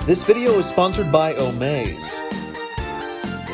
This video is sponsored by Omaze.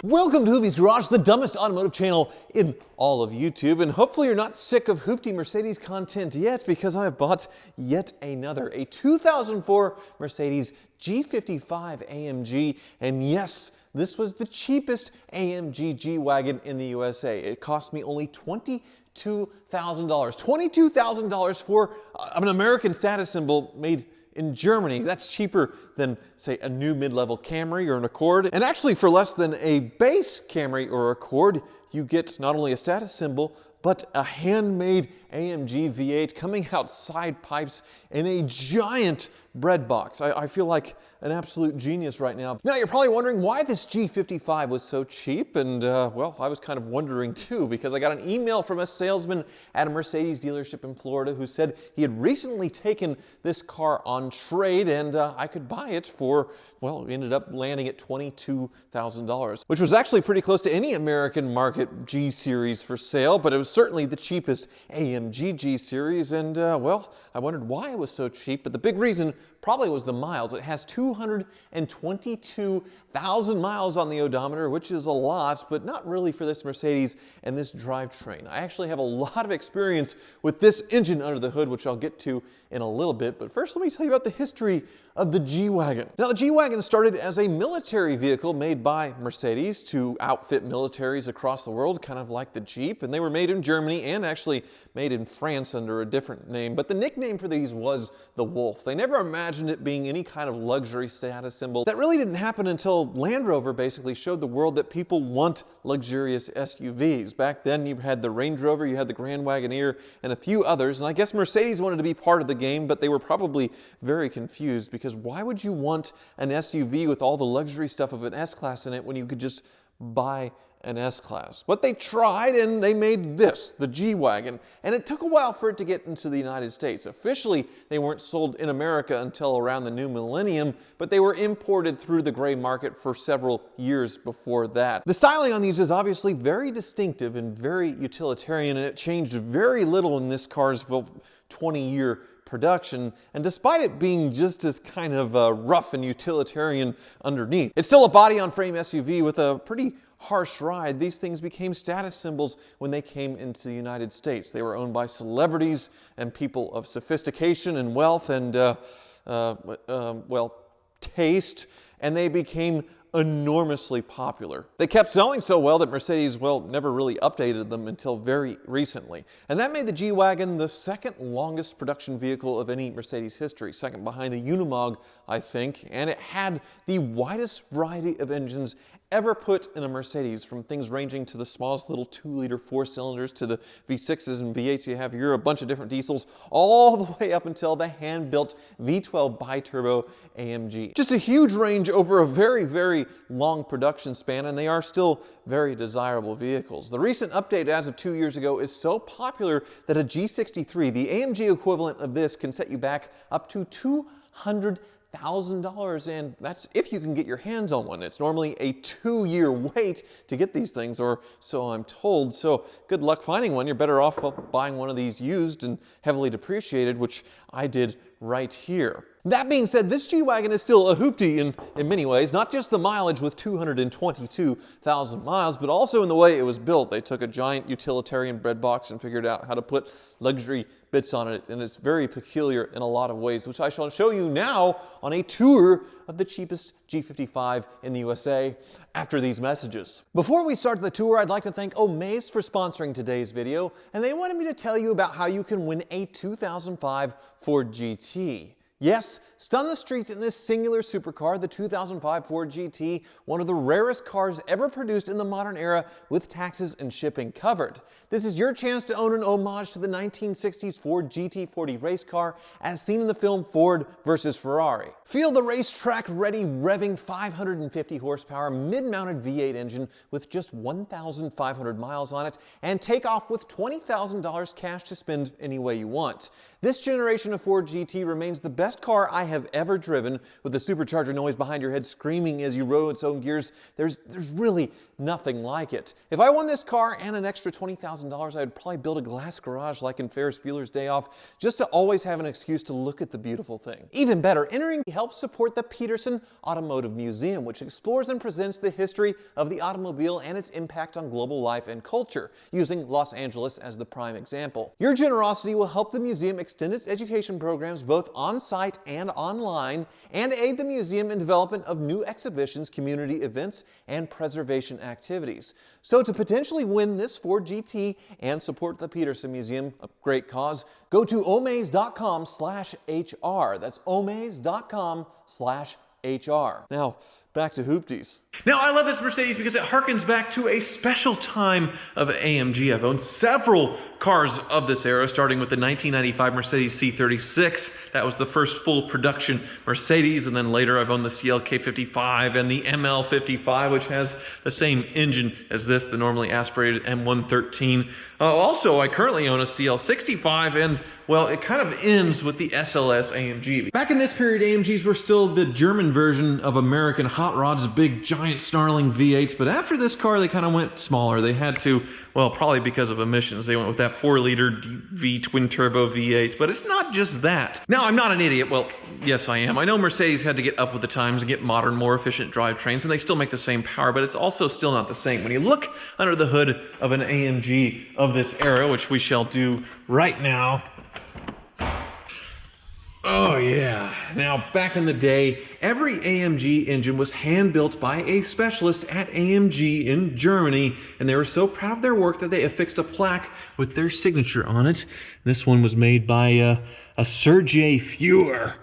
Welcome to Hoovie's Garage, the dumbest automotive channel in all of YouTube. And hopefully you're not sick of hoopty Mercedes content yet, because I have bought yet another, a 2004 Mercedes G55 AMG. And yes, this was the cheapest AMG G-wagon in the USA. It cost me only $22,000. $22,000 for an American status symbol made in Germany. That's cheaper than, say, a new mid-level Camry or an Accord. And actually, for less than a base Camry or Accord, you get not only a status symbol, but a handmade AMG V8 coming out side pipes in a giant bread box. I feel like an absolute genius right now. Now, you're probably wondering why this G55 was so cheap, and well, I was kind of wondering too, because I got an email from a salesman at a Mercedes dealership in Florida who said he had recently taken this car on trade, and I could buy it for, well, it ended up landing at $22,000, which was actually pretty close to any American market G series for sale, but it was certainly the cheapest AMG G series, and well, I wondered why it was so cheap, but the big reason probably was the miles. It has 222,000 miles on the odometer, which is a lot, but not really for this Mercedes and this drivetrain. I actually have a lot of experience with this engine under the hood, which I'll get to in a little bit. But first, let me tell you about the history of the G-wagon. Now, the G-wagon started as a military vehicle made by Mercedes to outfit militaries across the world, kind of like the Jeep, and they were made in Germany and actually made in France under a different name. But the nickname for these was the Wolf. They never imagined it being any kind of luxury status symbol. That really didn't happen until Land Rover basically showed the world that people want luxurious SUVs. Back then, you had the Range Rover, you had the Grand Wagoneer, and a few others, and I guess Mercedes wanted to be part of the game, but they were probably very confused, because why would you want an SUV with all the luxury stuff of an S-Class in it when you could just buy an S-Class? But they tried, and they made this, the G-wagon, and it took a while for it to get into the United States. Officially, they weren't sold in America until around the new millennium, but they were imported through the gray market for several years before that. The styling on these is obviously very distinctive and very utilitarian, and it changed very little in this car's, well, 20-year production, and despite it being just as kind of rough and utilitarian underneath, it's still a body-on-frame SUV with a pretty harsh ride. These things became status symbols when they came into the United States. They were owned by celebrities and people of sophistication and wealth and, well, taste, and they became enormously popular. They kept selling so well that Mercedes, well, never really updated them until very recently. And that made the G-wagon the second longest production vehicle of any Mercedes history, second behind the Unimog, I think, and it had the widest variety of engines ever put in a Mercedes, from things ranging to the smallest little 2-liter 4-cylinders to the V6s and V8s you have here, a bunch of different diesels, all the way up until the hand-built V12 bi-turbo AMG. Just a huge range over a very, very long production span, and they are still very desirable vehicles. The recent update as of 2 years ago is so popular that a G63, the AMG equivalent of this, can set you back up to $200,000, and that's if you can get your hands on one. It's normally a 2-year wait to get these things, or so I'm told. So good luck finding one. You're better off buying one of these used and heavily depreciated, which I did right here. That being said, this G-wagon is still a hoopty in many ways, not just the mileage with 222,000 miles, but also in the way it was built. They took a giant utilitarian bread box and figured out how to put luxury bits on it, and it's very peculiar in a lot of ways, which I shall show you now on a tour of the cheapest G55 in the USA after these messages. Before we start the tour, I'd like to thank Omaze for sponsoring today's video, and they wanted me to tell you about how you can win a 2005 Ford GT. Yes, stun the streets in this singular supercar, the 2005 Ford GT, one of the rarest cars ever produced in the modern era, with taxes and shipping covered. This is your chance to own an homage to the 1960s Ford GT40 race car, as seen in the film Ford vs. Ferrari. Feel the racetrack-ready, revving 550 horsepower mid-mounted V8 engine with just 1,500 miles on it, and take off with $20,000 cash to spend any way you want. This generation of Ford GT remains the best car I have ever driven, with the supercharger noise behind your head screaming as you roll its own gears. There's really nothing like it. If I won this car and an extra $20,000, I'd probably build a glass garage like in Ferris Bueller's Day Off, just to always have an excuse to look at the beautiful thing. Even better, entering helps support the Peterson Automotive Museum, which explores and presents the history of the automobile and its impact on global life and culture, using Los Angeles as the prime example. Your generosity will help the museum extend its education programs both on-site and online, and aid the museum in development of new exhibitions, community events, and preservation activities. So to potentially win this Ford GT and support the Peterson Museum, a great cause, go to omaze.com/HR. That's omaze.com/HR. Now, back to Hoopties. Now, I love this Mercedes because it harkens back to a special time of AMG. I've owned several cars of this era, starting with the 1995 Mercedes C36. That was the first full production Mercedes, and then later I've owned the G55 and the ML55, which has the same engine as this, the normally aspirated M113. Also, I currently own a CL65, and well, it kind of ends with the SLS AMG. Back in this period, AMGs were still the German version of American hot rods, big giant snarling V8s, but after this car they kind of went smaller. They had to, well, probably because of emissions, they went with that 4-liter V twin turbo V8, but it's not just that. Now, I'm not an idiot. Well, yes I am. I know Mercedes had to get up with the times and get modern, more efficient drivetrains, and they still make the same power, but it's also still not the same. When you look under the hood of an AMG of this era, which we shall do right now. Oh yeah. Now, back in the day, every AMG engine was hand-built by a specialist at AMG in Germany, and they were so proud of their work that they affixed a plaque with their signature on it. This one was made by a Sergei Fuhr.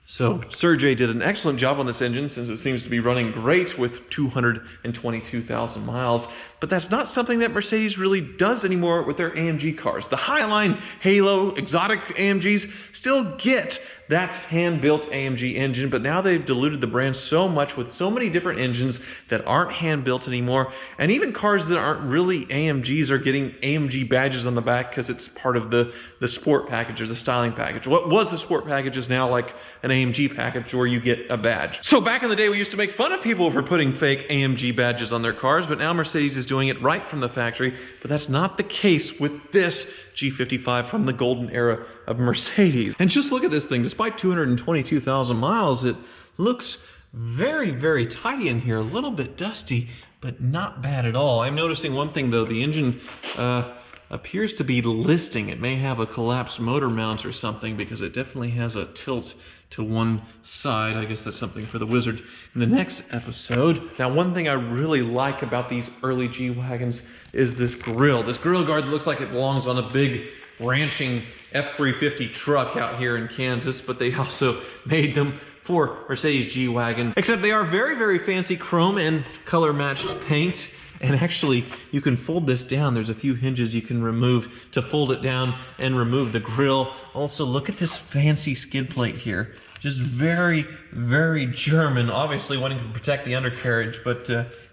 So Sergei did an excellent job on this engine, since it seems to be running great with 222,000 miles. But that's not something that Mercedes really does anymore with their AMG cars. The Highline, Halo, exotic AMGs still get that hand-built AMG engine, but now they've diluted the brand so much with so many different engines that aren't hand-built anymore. And even cars that aren't really AMGs are getting AMG badges on the back because it's part of the sport package or the styling package. What was the sport package is now like an AMG package where you get a badge. So back in the day, we used to make fun of people for putting fake AMG badges on their cars, but now Mercedes is doing it right from the factory. But that's not the case with this G55 from the golden era of Mercedes. And just look at this thing. Despite 222,000 miles, it looks very, very tidy in here. A little bit dusty, but not bad at all. I'm noticing one thing though. The engine appears to be listing. It may have a collapsed motor mount or something, because it definitely has a tilt to one side. I guess that's something for the wizard in the next episode. Now, one thing I really like about these early G-Wagons is this grille. This grille guard looks like it belongs on a big ranching F-350 truck out here in Kansas, but they also made them for Mercedes G-Wagons. Except they are very, very fancy chrome and color matched paint. And actually, you can fold this down. There's a few hinges you can remove to fold it down and remove the grille. Also, look at this fancy skid plate here. Just very, very German. Obviously wanting to protect the undercarriage, but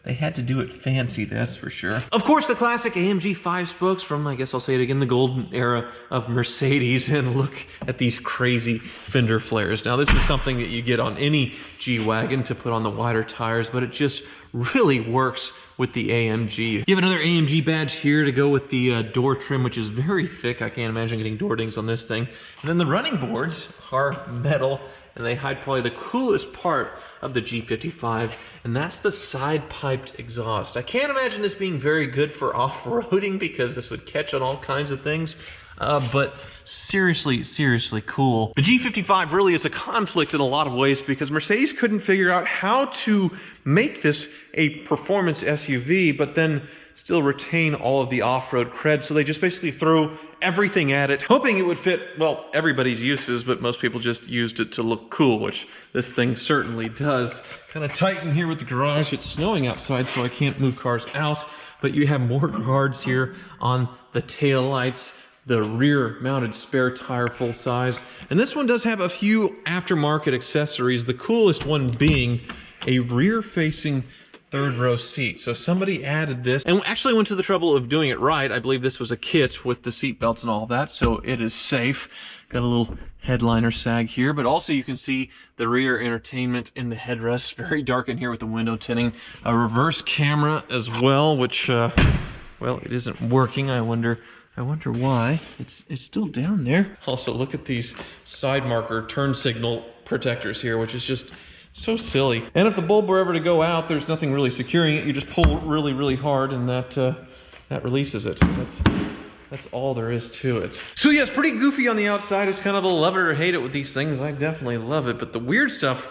they had to do it fancy, that's for sure. Of course, the classic AMG 5-spokes from, I guess I'll say it again, the golden era of Mercedes. And look at these crazy fender flares. Now, this is something that you get on any G-Wagon to put on the wider tires, but it just really works with the AMG. You have another AMG badge here to go with the door trim, which is very thick. I can't imagine getting door dings on this thing. And then the running boards are metal, and they hide probably the coolest part of the G55, and that's the side-piped exhaust. I can't imagine this being very good for off-roading, because this would catch on all kinds of things. But seriously, seriously cool. The G55 really is a conflict in a lot of ways, because Mercedes couldn't figure out how to make this a performance SUV, but then still retain all of the off-road cred. So they just basically threw everything at it, hoping it would fit, well, everybody's uses, but most people just used it to look cool, which this thing certainly does. Kind of tight in here with the garage. It's snowing outside, so I can't move cars out, but you have more guards here on the tail lights, the rear mounted spare tire full size. And this one does have a few aftermarket accessories, the coolest one being a rear facing third row seat. So somebody added this and actually went to the trouble of doing it right. I believe this was a kit with the seat belts and all that, so it is safe. Got a little headliner sag here, but also you can see the rear entertainment in the headrest. Very dark in here with the window tinting. A reverse camera as well, which, well, it isn't working. I wonder why. It's still down there. Also, look at these side marker turn signal protectors here, which is just so silly. And if the bulb were ever to go out, there's nothing really securing it. You just pull really, really hard, and that releases it. That's all there is to it. So yeah, it's pretty goofy on the outside. It's kind of a love it or hate it with these things. I definitely love it, but the weird stuff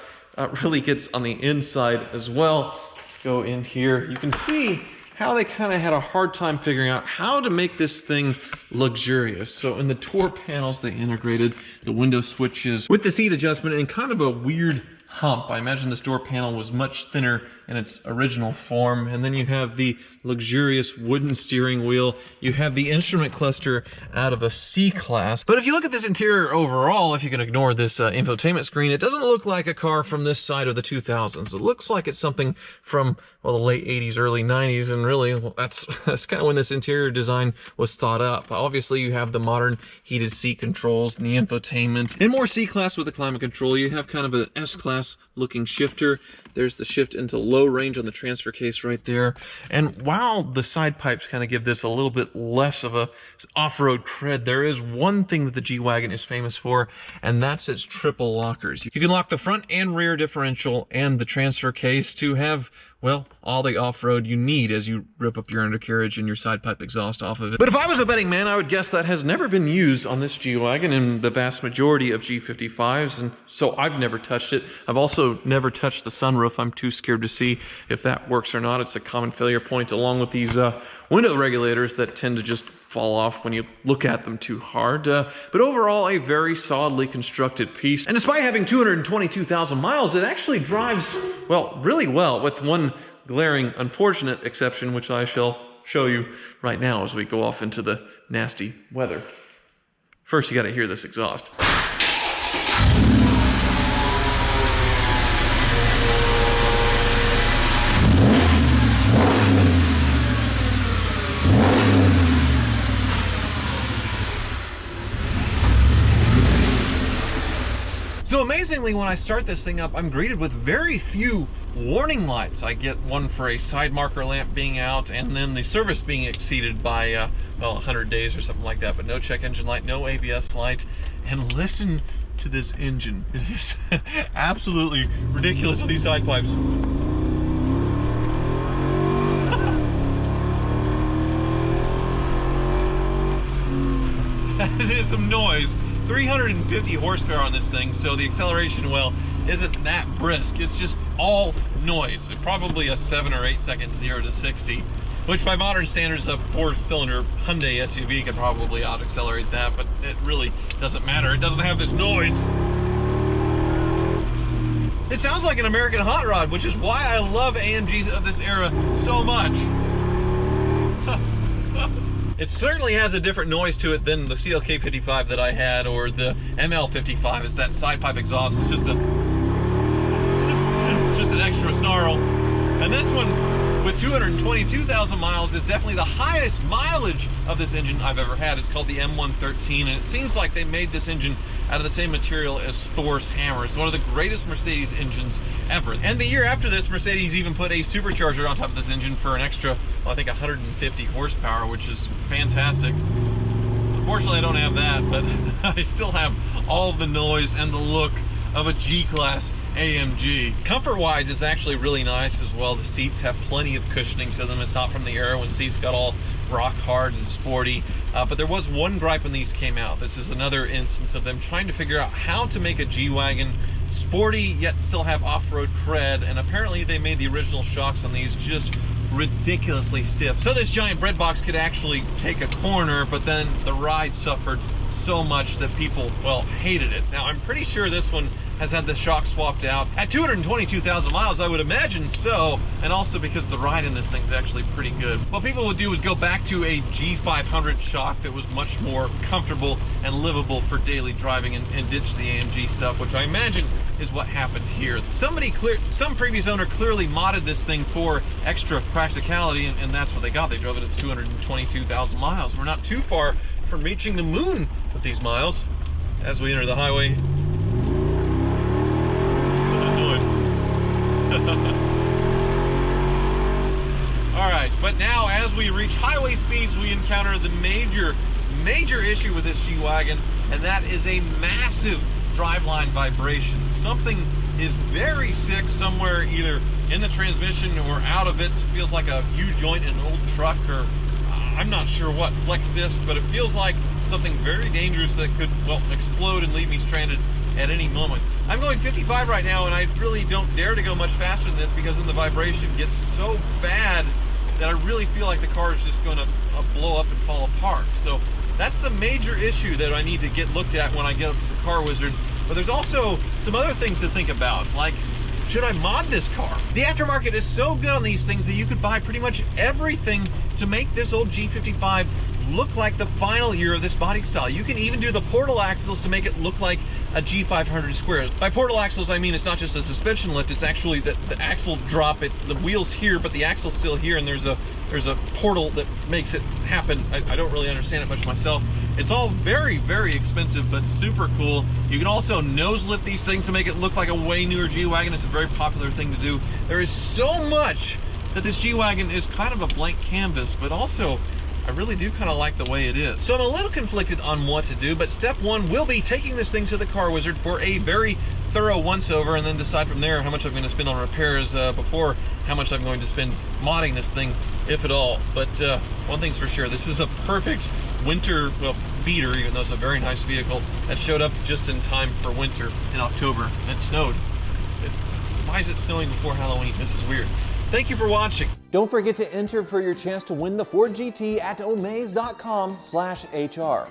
really gets on the inside as well. Let's go in here. You can see how they kind of had a hard time figuring out how to make this thing luxurious. So in the door panels, they integrated the window switches with the seat adjustment and kind of a weird hump. I imagine this door panel was much thinner in its original form. And then you have the luxurious wooden steering wheel. You have the instrument cluster out of a C-Class. But if you look at this interior overall, if you can ignore this infotainment screen, it doesn't look like a car from this side of the 2000s. It looks like it's something from, well, the late 80s, early 90s, and really, well, that's kind of when this interior design was thought up. Obviously, you have the modern heated seat controls and the infotainment. And more C-Class with the climate control. You have kind of an S-Class looking shifter. There's the shift into low range on the transfer case right there. And while the side pipes kind of give this a little bit less of a off-road cred, there is one thing that the G-Wagon is famous for, and that's its triple lockers. You can lock the front and rear differential and the transfer case to have, well, all the off-road you need as you rip up your undercarriage and your side pipe exhaust off of it. But if I was a betting man, I would guess that has never been used on this G-Wagon in the vast majority of G55s, and so I've never touched it. I've also never touched the sunroof. I'm too scared to see if that works or not. It's a common failure point, along with these window regulators that tend to just fall off when you look at them too hard. But overall, a very solidly constructed piece. And despite having 222,000 miles, it actually drives, well, really well, with one glaring unfortunate exception, which I shall show you right now as we go off into the nasty weather. First, you gotta hear this exhaust. So amazingly, when I start this thing up, I'm greeted with very few warning lights. I get one for a side marker lamp being out, and then the service being exceeded by, well, 100 days or something like that, but no check engine light, no ABS light. And listen to this engine. It is absolutely ridiculous with these side pipes. That is some noise. 350 horsepower on this thing, so the acceleration, well, isn't that brisk. It's just all noise. Probably a 7 or 8 second 0 to 60, which by modern standards, a 4-cylinder Hyundai SUV could probably out-accelerate that, but it really doesn't matter. It doesn't have this noise. It sounds like an American hot rod, which is why I love AMGs of this era so much. It certainly has a different noise to it than the CLK55 that I had, or the ML55. It's that side pipe exhaust. It's just an extra snarl. And this one, with 222,000 miles, is definitely the highest mileage of this engine I've ever had. It's called the M113, and it seems like they made this engine out of the same material as Thor's hammer. It's one of the greatest Mercedes engines ever. And the year after this, Mercedes even put a supercharger on top of this engine for an extra, well, I think 150 horsepower, which is fantastic. Unfortunately, I don't have that, but I still have all the noise and the look of a G-Class AMG. Comfort-wise, it's actually really nice as well. The seats have plenty of cushioning to them. It's not from the era when seats got all rock hard and sporty. But there was one gripe when these came out. This is another instance of them trying to figure out how to make a G-Wagon sporty yet still have off-road cred, and apparently they made the original shocks on these just ridiculously stiff. So this giant bread box could actually take a corner, but then the ride suffered so much that people, well, hated it. Now, I'm pretty sure this one has had the shock swapped out. At 222,000 miles, I would imagine so, and also because the ride in this thing's actually pretty good. What people would do is go back to a G500 shock that was much more comfortable and livable for daily driving, and ditch the AMG stuff, which I imagine is what happened here. Some previous owner clearly modded this thing for extra practicality, and that's what they got. They drove it at 222,000 miles. We're not too far from reaching the moon with these miles. as we enter the highway. Noise. All right, but now as we reach highway speeds, we encounter the major issue with this G-Wagon, and that is a massive driveline vibration. Something is very sick somewhere, either in the transmission or out of it. It feels like a U-joint in an old truck, or I'm not sure what, flex disc, but it feels like something very dangerous that could, well, explode and leave me stranded at any moment. I'm going 55 right now, and I really don't dare to go much faster than this because then the vibration gets so bad that I really feel like the car is just going to blow up and fall apart. So that's the major issue that I need to get looked at when I get up to the Car Wizard. But there's also some other things to think about, like, should I mod this car? The aftermarket is so good on these things that you could buy pretty much everything to make this old G55 look like the final year of this body style. You can even do the portal axles to make it look like a G500 square. By portal axles, I mean it's not just a suspension lift, it's actually the axle drop. The wheel's here, but the axle's still here, and there's a portal that makes it happen. I don't really understand it much myself. It's all very, very expensive, but super cool. You can also nose lift these things to make it look like a way newer G-Wagon. It's a very popular thing to do. There is so much that this G-Wagon is kind of a blank canvas, but also I really do kind of like the way it is. So I'm a little conflicted on what to do, but step one will be taking this thing to the Car Wizard for a very thorough once-over, and then decide from there how much I'm going to spend on repairs before how much I'm going to spend modding this thing, if at all. But one thing's for sure, this is a perfect winter, well, beater, even though it's a very nice vehicle that showed up just in time for winter in October. It snowed. Why is it snowing before Halloween? This is weird. Thank you for watching. Don't forget to enter for your chance to win the Ford GT at omaze.com/HR.